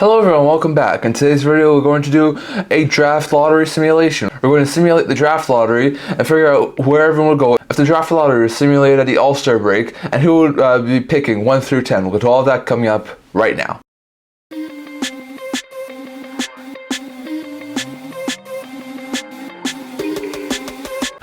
Hello everyone, welcome back. In today's video we're going to do a draft lottery simulation. We're going to simulate the draft lottery and figure out where everyone will go if the draft lottery is simulated at the All-Star break and who would be picking 1 through 10. We'll get to all of that coming up right now.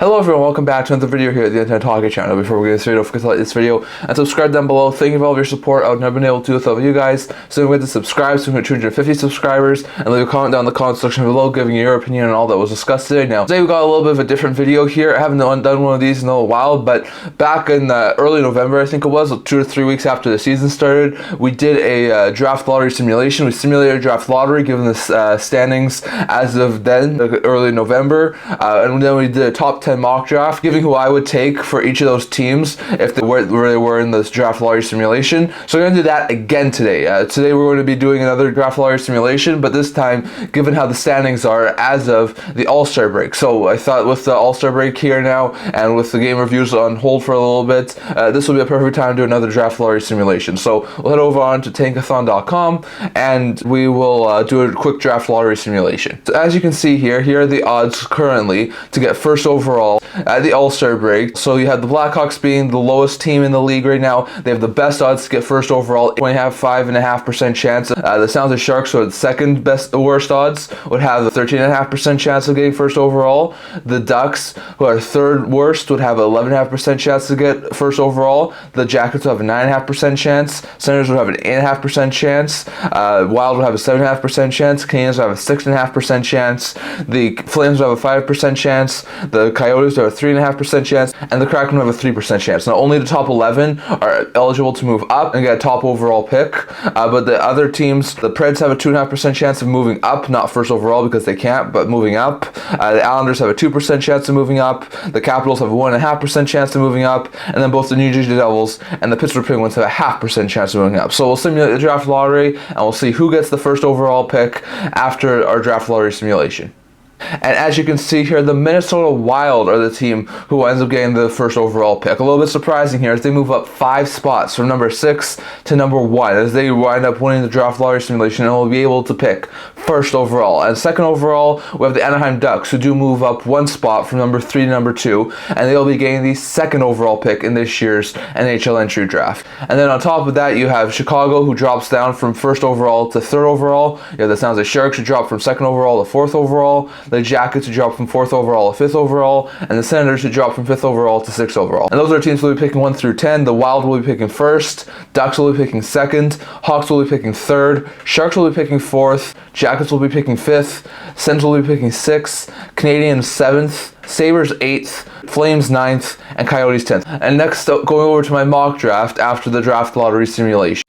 Hello everyone, welcome back to another video here at the Internet Talking channel. Before we get started, don't forget to like this video and subscribe down below. Thank you for all of your support. I would never been able to do without you guys. So we have to subscribe so we hit 250 subscribers and leave a comment down in the comment section below giving your opinion on all that was discussed today. Now, today we got a little bit of a different video here. I haven't done one of these in a while, but back in early November, I think it was, 2 or 3 weeks after the season started, we did a draft lottery simulation. We simulated a draft lottery given the standings as of then, early November, and then we did a top 10 mock draft, giving who I would take for each of those teams if they were where they were in this draft lottery simulation. So we're going to do that again today. Today we're going to be doing another draft lottery simulation, but this time given how the standings are as of the All-Star break. So I thought with the All-Star break here now and with the game reviews on hold for a little bit, this will be a perfect time to do another draft lottery simulation. So we'll head over on to tankathon.com and we will do a quick draft lottery simulation. So as you can see here are the odds currently to get first overall at the All-Star break. So you have the Blackhawks being the lowest team in the league right now. They have the best odds to get first overall. They have 5.5% chance. The San Jose Sharks, who are the second best, worst odds, would have a 13.5% chance of getting first overall. The Ducks, who are third worst, would have 11.5% chance to get first overall. The Jackets would have a 9.5% chance. Senators would have an 8.5% chance. Wild would have a 7.5% chance. Canadiens would have a 6.5% chance. The Flames would have a 5% chance. The Coyotes would have a 3.5% chance, and the Kraken have a 3% chance. Now, only the top 11 are eligible to move up and get a top overall pick, but the other teams, the Preds have a 2.5% chance of moving up, not first overall because they can't, but moving up. The Islanders have a 2% chance of moving up. The Capitals have a 1.5% chance of moving up, and then both the New Jersey Devils and the Pittsburgh Penguins have a 0.5% chance of moving up. So we'll simulate the draft lottery, and we'll see who gets the first overall pick after our draft lottery simulation. And as you can see here, the Minnesota Wild are the team who ends up getting the first overall pick. A little bit surprising here as they move up 5 spots from number 6 to number 1 as they wind up winning the draft lottery simulation and will be able to pick first overall. And second overall, we have the Anaheim Ducks, who do move up 1 spot from number 3 to number 2, and they'll be getting the second overall pick in this year's NHL entry draft. And then on top of that, you have Chicago, who drops down from first overall to third overall. You have the San Jose Sharks, who drop from second overall to fourth overall. The Jackets, who drop from 4th overall to 5th overall, and the Senators, who drop from 5th overall to 6th overall. And those are teams who will be picking 1 through 10. The Wild will be picking 1st, Ducks will be picking 2nd, Hawks will be picking 3rd, Sharks will be picking 4th, Jackets will be picking 5th, Sens will be picking 6th, Canadiens 7th, Sabres 8th, Flames 9th, and Coyotes 10th. And next up, going over to my mock draft after the draft lottery simulation.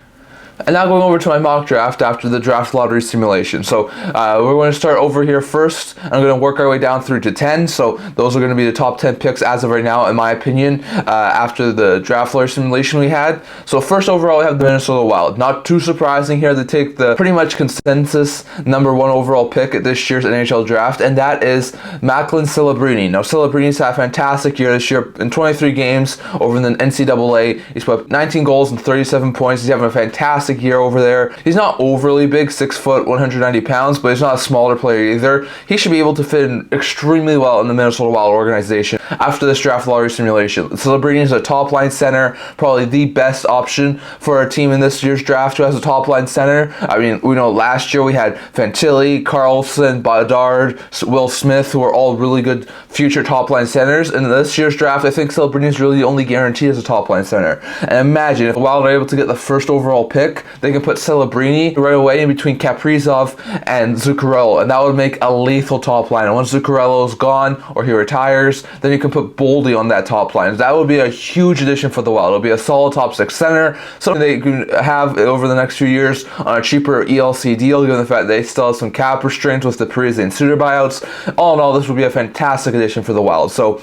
And now going over to my mock draft after the draft lottery simulation. So we're going to start over here first. I'm going to work our way down through to 10. So those are going to be the top 10 picks as of right now, in my opinion, after the draft lottery simulation we had. So first overall, we have the Minnesota Wild. Not too surprising here. They take the pretty much consensus number 1 overall pick at this year's NHL draft, and that is Macklin Celebrini. Now, Celebrini's had a fantastic year this year. In 23 games over in the NCAA, he's put up 19 goals and 37 points. He's having a fantastic year over there. He's not overly big, 6 foot, 190 pounds, but he's not a smaller player either. He should be able to fit in extremely well in the Minnesota Wild organization after this draft lottery simulation. Celebrini is a top line center, probably the best option for a team in this year's draft who has a top line center. I mean, we know last year we had Fantilli, Carlson, Bedard, Will Smith, who are all really good future top line centers. In this year's draft, I think Celebrini is really the only guarantee as a top line center. And imagine if the Wild are able to get the first overall pick, they can put Celebrini right away in between Kaprizov and Zuccarello, and that would make a lethal top line. And once Zuccarello is gone or he retires, then you can put Boldy on that top line. That would be a huge addition for the Wild. It'll be a solid top 6 center, something they can have over the next few years on a cheaper ELC deal, given the fact they still have some cap restraints with the Parise and Suter buyouts. All in all, this would be a fantastic addition for the Wild. So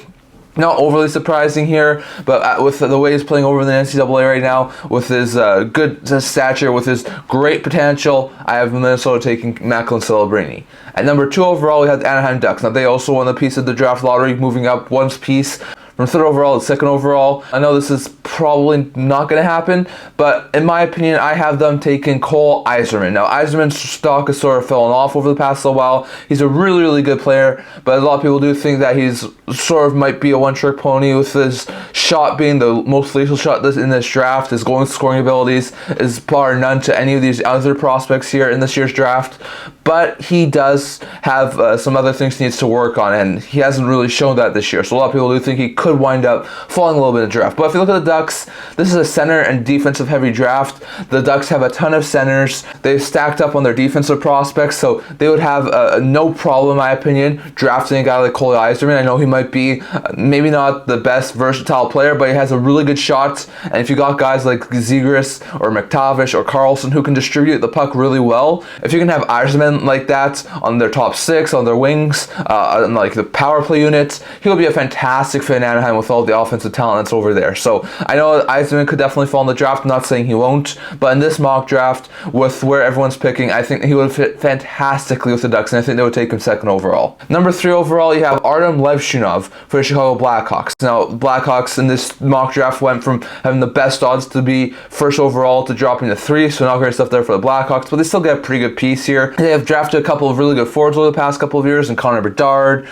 not overly surprising here, but with the way he's playing over in the NCAA right now, with his good stature, with his great potential, I have Minnesota taking Macklin Celebrini. At number 2 overall, we have the Anaheim Ducks. Now, they also won a piece of the draft lottery, moving up 1 piece from 3rd overall to 2nd overall. I know this is probably not going to happen, but in my opinion, I have them taking Cole Yzerman. Now, Yzerman's stock has sort of fallen off over the past little while. He's a really, really good player, but a lot of people do think that he's sort of might be a one-trick pony, with his shot being the most lethal shot in this draft. His goal and scoring abilities is bar none to any of these other prospects here in this year's draft, but he does have some other things he needs to work on, and he hasn't really shown that this year. So a lot of people do think he could wind up falling a little bit in the draft. But if you look at the Ducks, this is a center and defensive heavy draft. The Ducks have a ton of centers. They've stacked up on their defensive prospects, so they would have no problem, in my opinion, drafting a guy like Cole Yzerman. I know he might be maybe not the best versatile player, but he has a really good shot. And if you got guys like Zegras or McTavish or Carlson who can distribute the puck really well, if you can have Yzerman like that on their top 6, on their wings, on like the power play units, he'll be a fantastic fit in Anaheim with all the offensive talent that's over there. So I know Yzerman could definitely fall in the draft. I'm not saying he won't, but in this mock draft, with where everyone's picking, I think he would fit fantastically with the Ducks, and I think they would take him 2nd overall. Number 3 overall, you have Artyom Levshunov for the Chicago Blackhawks. Now, Blackhawks in this mock draft went from having the best odds to be 1st overall to dropping to 3, so not great stuff there for the Blackhawks, but they still get a pretty good piece here. They have drafted a couple of really good forwards over the past couple of years, and Connor Bedard,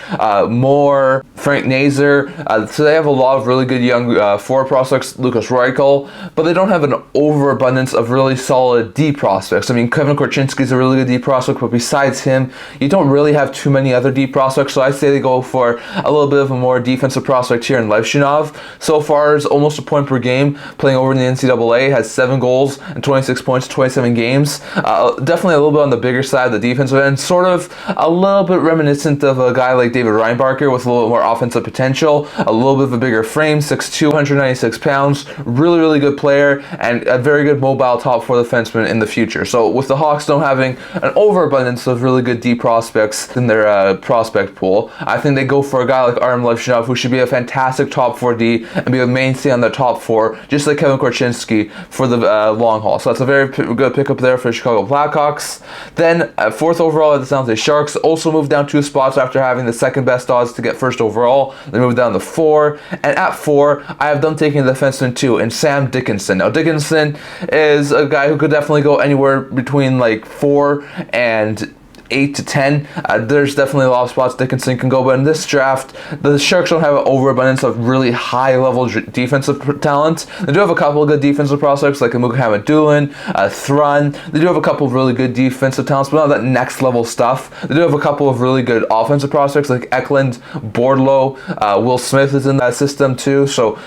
Moore, Frank Nazar, so they have a lot of really good young forward prospects, Lucas Reichel, but they don't have an overabundance of really solid D prospects. I mean, Kevin Korchinski is a really good D prospect, but besides him, you don't really have too many other D prospects, so I say they go for a little bit of a more defensive prospect here in Levshunov. So far, is almost a point per game, playing over in the NCAA, has 7 goals and 26 points in 27 games. Definitely a little bit on the bigger side of the defensive end, sort of a little bit reminiscent of a guy like David Reinbarker with a little bit more offensive potential, a little bit of a bigger frame, 6'2", 196 pounds, really, really good player, and a very good mobile top 4 defenseman in the future. So with the Hawks not having an overabundance of really good D prospects in their prospect pool, I think they go for a guy like Artyom Levshunov, who should be a fantastic top 4 D and be a mainstay on the top 4, just like Kevin Korchinski for the long haul. So that's a very good pickup there for the Chicago Blackhawks. Then at 4th overall at the San Jose Sharks, also moved down 2 spots after having the 2nd best odds to get 1st overall. They moved down to 4, and at 4, I have them taking the defenseman 2 in Sam Dickinson. Now, Dickinson is a guy who could definitely go anywhere between like 4 and 8 to 10. There's definitely a lot of spots Dickinson can go, but in this draft, the Sharks don't have an overabundance of really high-level defensive talent. They do have a couple of good defensive prospects like Mukhamamed Doolin, Thrun. They do have a couple of really good defensive talents, but not that next-level stuff. They do have a couple of really good offensive prospects like Eklund, Bordlow, Will Smith is in that system too, so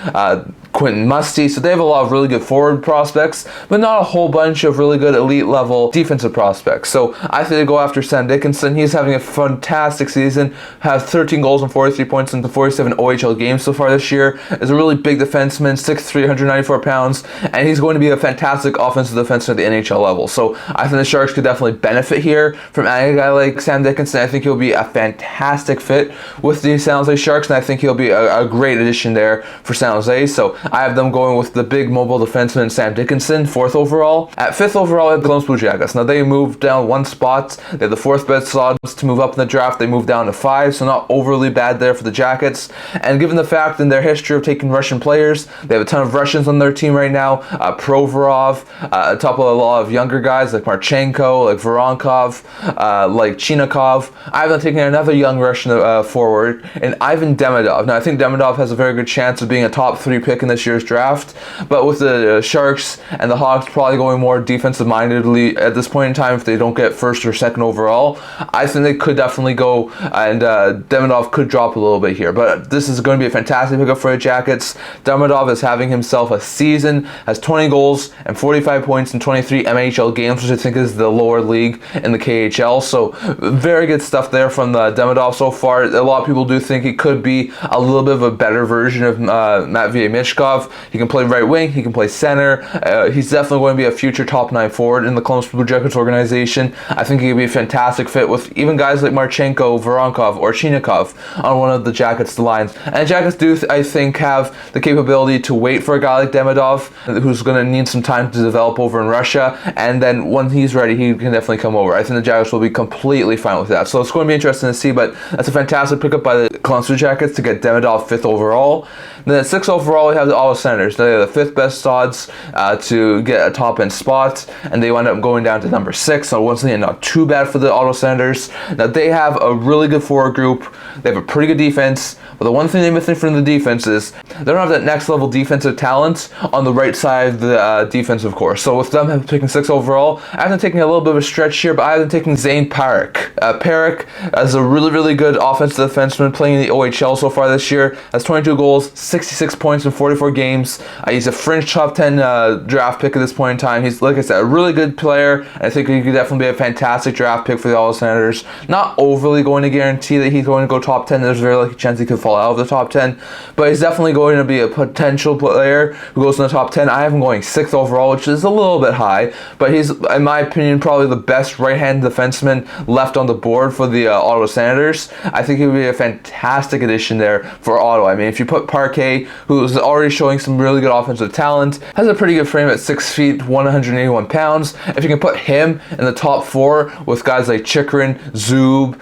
Quentin Musty. So they have a lot of really good forward prospects, but not a whole bunch of really good elite-level defensive prospects. So I think they go after Sam Dickinson. He's having a fantastic season, has 13 goals and 43 points in the 47 OHL games so far this year. Is a really big defenseman, 6'3", 194 pounds, and he's going to be a fantastic offensive defenseman at the NHL level. So I think the Sharks could definitely benefit here from adding a guy like Sam Dickinson. I think he'll be a fantastic fit with the San Jose Sharks, and I think he'll be a great addition there for San Jose. So I have them going with the big mobile defenseman Sam Dickinson, 4th overall. At 5th overall, I have the Columbus Blue Jackets. Now they moved down 1 spot. They have the 4th best odds to move up in the draft. They moved down to 5, so not overly bad there for the Jackets. And given the fact in their history of taking Russian players, they have a ton of Russians on their team right now. Provorov, top of a lot of younger guys like Marchenko, like Voronkov, like Chinakov. I have them taking another young Russian forward, and Ivan Demidov. Now I think Demidov has a very good chance of being a top 3 pick in this year's draft, but with the Sharks and the Hawks probably going more defensive-mindedly at this point in time if they don't get 1st or 2nd overall, I think they could definitely go, and Demidov could drop a little bit here, but this is going to be a fantastic pickup for the Jackets. Demidov is having himself a season, has 20 goals and 45 points in 23 MHL games, which I think is the lower league in the KHL, so very good stuff there from the Demidov so far. A lot of people do think he could be a little bit of a better version of Matvei Michkov. He can play right wing, he can play center. He's definitely going to be a future top 9 forward in the Columbus Blue Jackets organization. I think he could be a fantastic fit with even guys like Marchenko, Voronkov, or Chinakov on one of the Jackets' lines. And the Jackets do, I think, have the capability to wait for a guy like Demidov, who's going to need some time to develop over in Russia, and then when he's ready, he can definitely come over. I think the Jackets will be completely fine with that. So it's going to be interesting to see, but that's a fantastic pickup by the Columbus Blue Jackets to get Demidov 5th overall. And then at 6th overall, we have the Ottawa Senators. Now they have the 5th best odds to get a top end spot, and they wind up going down to number 6. So once again, not too bad for the Ottawa Senators. Now they have a really good forward group. They have a pretty good defense. But the one thing they're missing from the defense is they don't have that next level defensive talent on the right side of the defensive core. So with them picking 6th overall, I have them taking a little bit of a stretch here, but I have them taking Zane Parik. Parik is a really good offensive defenseman playing in the OHL so far this year. Has 22 goals, 66 points in 44 games. He's a fringe top 10 draft pick at this point in time. He's, like I said, a really good player, and I think he could definitely be a fantastic draft pick for the Ottawa Senators. Not overly going to guarantee that he's going to go top 10. There's a very likely chance he could fall out of the top 10, but he's definitely going to be a potential player who goes in the top 10. I have him going 6th overall, which is a little bit high, but he's, in my opinion, probably the best right-hand defenseman left on the board for the Ottawa Senators. I think he would be a fantastic addition there for Ottawa. I mean, if you put Parquet, who's already showing some really good offensive talent, has a pretty good frame at 6 feet, 181 pounds. If you can put him in the top 4 with guys like Chychrun, Zub,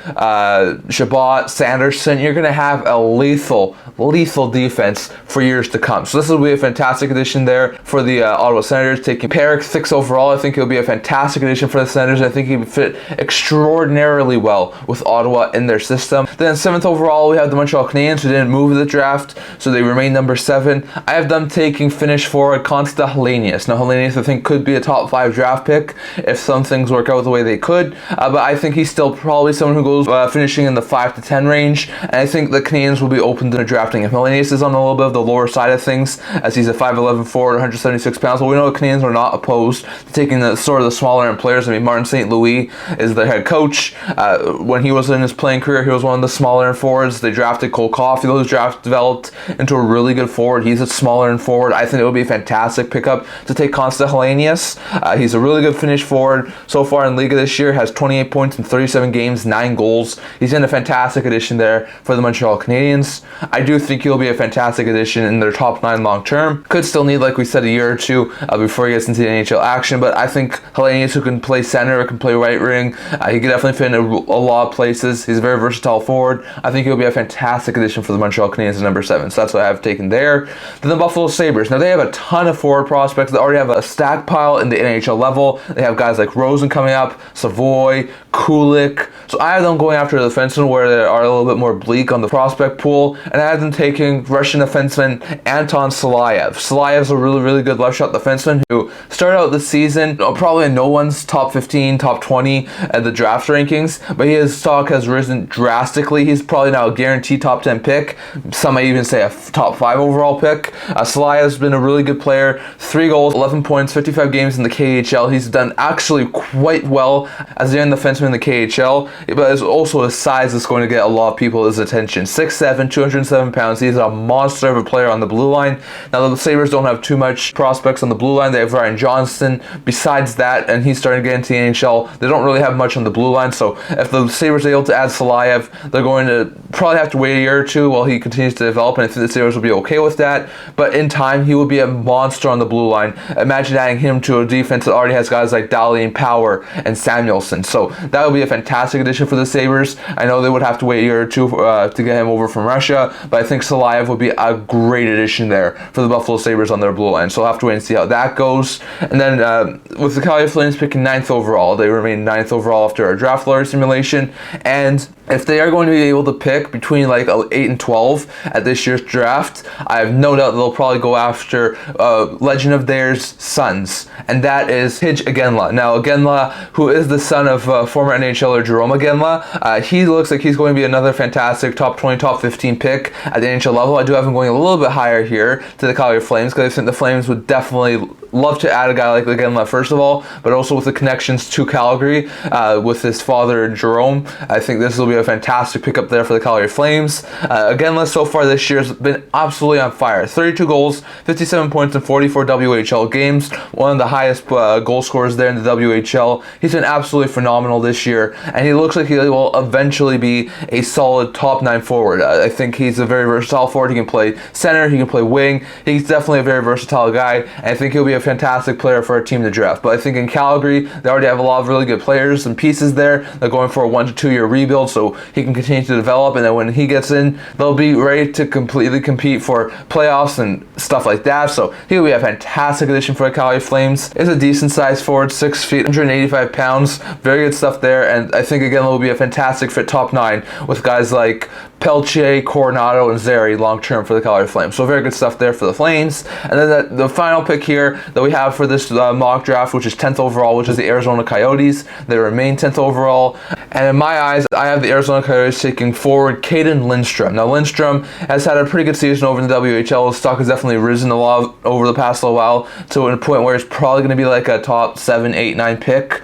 Chabot, Sanderson, you're going to have a lethal defense for years to come. So this will be a fantastic addition there for the Ottawa Senators. Taking Parik 6th overall, I think he'll be a fantastic addition for the Senators. I think he would fit extraordinarily well with Ottawa in their system. Then 7th overall, we have the Montreal Canadiens, who didn't move in the draft, so they remain number 7. I have them taking Finnish forward Konsta Helenius. Now Helenius, I think, could be a top 5 draft pick if some things work out the way they could, but I think he's still probably someone who goes finishing in the 5 to 10 range, and I think the Canadiens will be open to drafting him. Helenius is on a little bit of the lower side of things, as he's a 5'11" forward, 176 pounds, but we know the Canadiens are not opposed to taking the sort of the smaller end players. I mean, Martin St. Louis is their head coach. When he was in his playing career, he was one of the smaller end forwards. They drafted Cole Caulfield, whose draft developed into a really good forward. He's a smaller end forward. I think it would be a fantastic pickup to take Konsta Helenius. He's a really good Finnish forward. So far in Liga this year, has 28 points in 37 games, 9 goals. He's in a fantastic addition there for the Montreal Canadiens. I do think he'll be a fantastic addition in their top 9 long term. Could still need, like we said, a year or two before he gets into the NHL action, but I think Helenius, who can play center, can play right wing, he can definitely fit in a lot of places. He's a very versatile forward. I think he'll be a fantastic addition for the Montreal Canadiens at number 7. So that's what I have taken there. Then the Buffalo Sabres. Now they have a ton of forward prospects. They already have a stack pile in the NHL level. They have guys like Rosen coming up, Savoy, Kulik. So I have them going after the defensemen where they are a little bit more bleak on the prospect pool, and I have them taking Russian defenseman Anton Silayev. Silayev's a really good left shot defenseman who started out this season probably in no one's top 15, top 20 at the draft rankings, but his stock has risen drastically. He's probably now a guaranteed top 10 pick. Some might even say a top 5 overall pick. Silayev's been a really good player. 3 goals, 11 points, 55 games in the KHL. He's done actually quite well as a young defenseman in the KHL, but it's also his size that's going to get a lot of people's attention. 6'7", 207 pounds. He's a monster of a player on the blue line. Now the Sabres don't have too much prospects on the blue line. They have Ryan Johnston. Besides that, and he's starting to get into the NHL, they don't really have much on the blue line. So if the Sabres are able to add Silayev, they're going to probably have to wait a year or two while he continues to develop, and I think the Sabres will be okay with that. But in time, he will be a monster on the blue line. Imagine adding him to a defense that already has guys like Dahlin, Power, and Samuelson. So that would be a fantastic addition for the Sabres. I know they would have to wait a year or two to get him over from Russia, but I think Silayev would be a great addition there for the Buffalo Sabres on their blue line. So I'll have to wait and see how that goes. And then with the Calgary Flames picking 9th overall, they remain 9th overall after our draft lottery simulation. And if they are going to be able to pick between like 8 and 12 at this year's draft, I have no doubt they'll probably go after legend of theirs, Sons, and that is Hidge Agenla. Now Agenla, who is the son of former NHLer Jerome Agenla, he looks like he's going to be another fantastic top 20, top 15 pick at the NHL level. I do have him going a little bit higher here to the Calgary Flames because I think the Flames would definitely love to add a guy like Agenla first of all, but also with the connections to Calgary with his father Jerome. I think this will be a fantastic pickup there for the Calgary Flames. Agenla so far this year has been absolutely on fire. 32 goals, 57 points in 44 WHL games, one of the highest goal scorers there in the WHL. He's been absolutely phenomenal this year, and he looks like he will eventually be a solid top 9 forward. I think he's a very versatile forward. He can play center, he can play wing. He's definitely a very versatile guy, and I think he'll be a fantastic player for our team to draft. But I think in Calgary, they already have a lot of really good players and pieces there. They're going for a 1 to 2 year rebuild, so so he can continue to develop, and then when he gets in, they'll be ready to completely compete for playoffs and stuff like that. So he will be a fantastic addition for the Calgary Flames. Is a decent sized forward, 6 feet, 185 pounds, very good stuff there, and I think again will be a fantastic fit top 9 with guys like Pelche, Coronado, and Zary long term for the Calgary Flames. So very good stuff there for the Flames. And then the final pick here that we have for this mock draft, which is 10th overall, which is the Arizona Coyotes. They remain 10th overall. And in my eyes, I have the Arizona Coyotes taking forward Caden Lindstrom. Now Lindstrom has had a pretty good season over in the WHL. His stock has definitely risen a lot over the past little while to a point where it's probably going to be like a top 7, 8, 9 pick.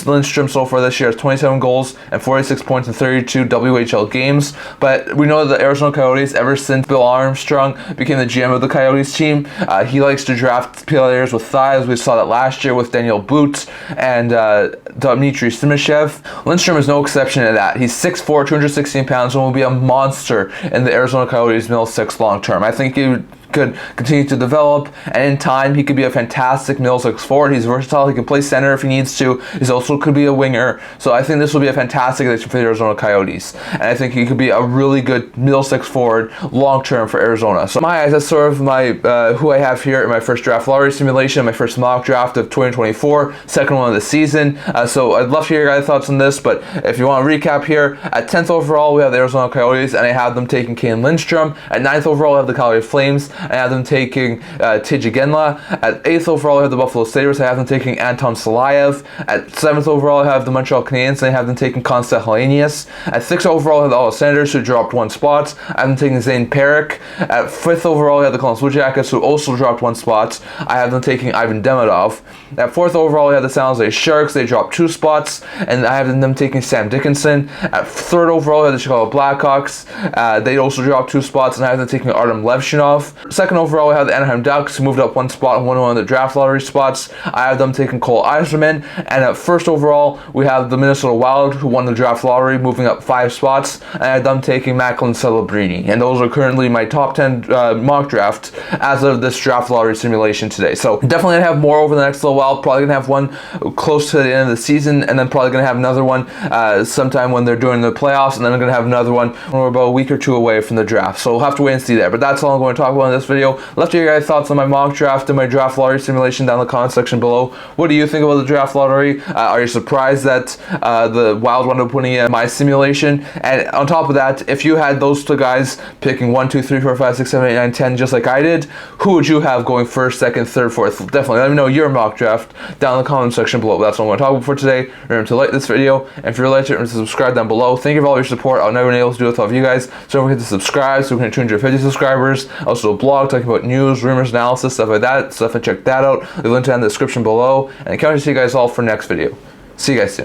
Lindstrom so far this year has 27 goals and 46 points in 32 WHL games. But we know that the Arizona Coyotes, ever since Bill Armstrong became the GM of the Coyotes team, he likes to draft players with thighs. We saw that last year with Daniel Boot and Dmitry Simashev. Lindstrom is no exception to that. He's 6'4", 216 pounds, and will be a monster in the Arizona Coyotes middle six long term. I think he could continue to develop, and in time he could be a fantastic middle six forward. He's versatile. He can play center if he needs to. He's also could be a winger. So I think this will be a fantastic addition for the Arizona Coyotes, and I think he could be a really good middle six forward long term for Arizona. So in my eyes, that's sort of my who I have here in my first draft lottery simulation, my first mock draft of 2024, second one of the season. So I'd love to hear your guys' thoughts on this, but if you want to recap here, at 10th overall we have the Arizona Coyotes, and I have them taking Caden Lindstrom. At 9th overall I have the Calgary Flames. I have them taking Tej Iginla. At 8th overall, I have the Buffalo Sabres. I have them taking Anton Salayev. At 7th overall, I have the Montreal Canadiens, and I have them taking Konsta Helenius. At 6th overall, I have the Ottawa Senators, who dropped 1 spot. I have them taking Zane Perrick. At 5th overall, I have the Columbus Blue Jackets, who also dropped 1 spot. I have them taking Ivan Demidov. At 4th overall, I have the San Jose Sharks. They dropped 2 spots, and I have them taking Sam Dickinson. At 3rd overall, I have the Chicago Blackhawks. They also dropped 2 spots, and I have them taking Artyom Levshunov. 2nd overall, I have the Anaheim Ducks, who moved up 1 spot and won one of the draft lottery spots. I have them taking Cole Eiserman. And at 1st overall, we have the Minnesota Wild, who won the draft lottery, moving up 5 spots. And I have them taking Macklin Celebrini. And those are currently my top 10 mock draft as of this draft lottery simulation today. So definitely gonna have more over the next little while. Probably gonna have one close to the end of the season, and then probably gonna have another one sometime when they're doing the playoffs, and then I'm gonna have another one when we're about a week or 2 away from the draft. So we'll have to wait and see there. But that's all I'm going to talk about in this video. Love to hear your guys' thoughts on my mock draft and my draft lottery simulation down in the comment section below. What do you think about the draft lottery? Are you surprised that the Wild wound up winning in my simulation? And on top of that, if you had those 2 guys picking 1, 2, 3, 4, 5, 6, 7, 8, 9, 10, just like I did, who would you have going 1st, 2nd, 3rd, 4th? Definitely let me know your mock draft down in the comment section below. That's what I'm going to talk about for today. Remember to like this video, and if you're like it, remember to subscribe down below. Thank you for all your support. I've never been able to do it without you guys. So don't forget to subscribe so we can 250 subscribers. Also a blog talking about news, rumors, analysis, stuff like that. Stuff, and check that out. Leave a link to that in the description below. And I can't wait to see you guys all for next video. See you guys soon.